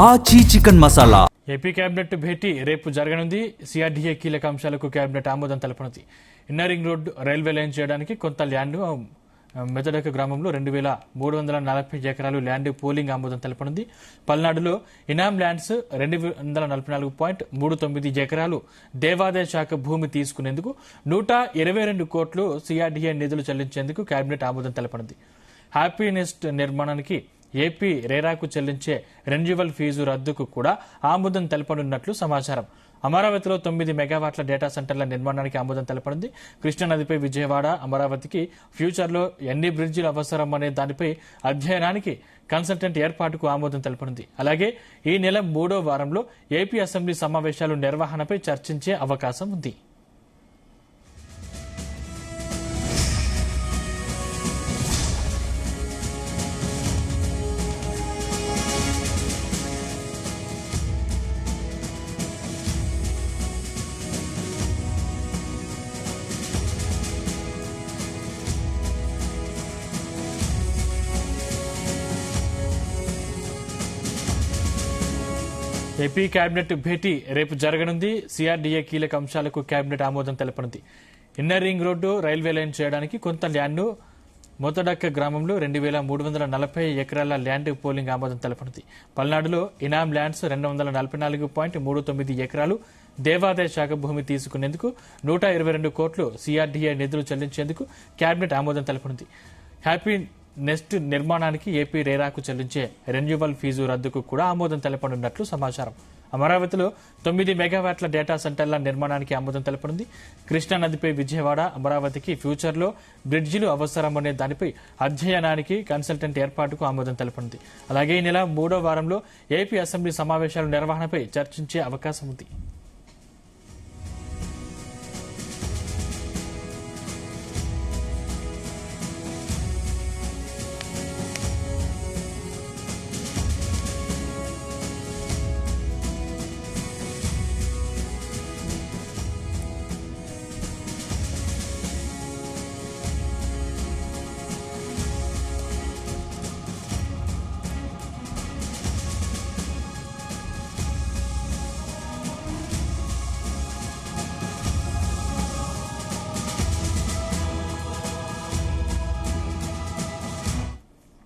ఆచి chicken masala. AP cabinet భేటీ రేపు జరగనుంది. సిఆర్డీఏ కీలక అంశాలకు కేబినెట్ ఆమోదం తెలపనుంది. Inner ring road railway line చేయడానికి కొంత ల్యాండ్ మెదడక గ్రామంలో 2340 ఎకరాలు ల్యాండ్ పోలింగ్ ఆమోదం తెలపనుంది. పల్నాడులో ఇనాం ల్యాండ్స్ 244.39 ఎకరాలు దేవాదాయ శాఖ భూమి తీసుకునేందుకు 122 కోట్లు సిఆర్డీఏ నిధులు చెల్లించేందుకు కేబినెట్ ఆమోదం తెలపనుంది. హ్యాపీ నెస్ట్ నిర్మాణానికి ఏపీ రేరాకు చెల్లించే రెన్యువల్ ఫీజు రద్దుకు కూడా ఆమోదం తెలపనున్నట్లు సమాచారం. అమరావతిలో 9 మెగావాట్ల డేటా సెంటర్ల నిర్మాణానికి ఆమోదం తెలపనుంది. కృష్ణానదిపై విజయవాడ అమరావతికి ఫ్యూచర్లో ఎన్ని బ్రిడ్జిలు అవసరం అనే దానిపై అధ్యయనానికి కన్సల్టెంట్ ఏర్పాటుకు ఆమోదం తెలపనుంది. అలాగే ఈ నెల 3వ వారంలో ఏపీ అసెంబ్లీ సమావేశాలు నిర్వహణపై చర్చించే అవకాశం ఉంది. ఏపీ కేబినెట్ భేటీ రేపు జరగనుంది. సిఆర్డీఏ కీలక అంశాలకు కేబినెట్ ఆమోదం తెలపనుంది. Inner ring road railway line చేయడానికి కొంత ల్యాండ్ మొతడక్క గ్రామంలో 2340 ఎకరాల ల్యాండ్ పోలింగ్ ఆమోదం తెలపనుంది. పల్నాడులో ఇనాం ల్యాండ్స్ 244.39 ఎకరాలు దేవాదాయ శాఖ భూమి తీసుకునేందుకు 122 కోట్లు సిఆర్డీఏ నిధులు చెల్లించేందుకు కేబినెట్ ఆమోదం తెలపనుంది. హ్యాపీ నెస్ట్ నిర్మాణానికి ఏపీ రేరాకు చెల్లించే రెన్యువల్ ఫీజు రద్దుకు కూడా ఆమోదం తెలపనున్నట్లు సమాచారం. అమరావతిలో 9 మెగావాట్ల డేటా సెంటర్ల నిర్మాణానికి ఆమోదం తెలపనుంది. కృష్ణానదిపై విజయవాడ అమరావతికి ఫ్యూచర్లో బ్రిడ్జిలు అవసరమనే దానిపై అధ్యయనానికి కన్సల్టెంట్ ఏర్పాటుకు ఆమోదం తెలపనుంది. అలాగే ఈ నెల 3వ వారంలో ఏపీ అసెంబ్లీ సమావేశాల నిర్వహణపై చర్చించే అవకాశం ఉంది.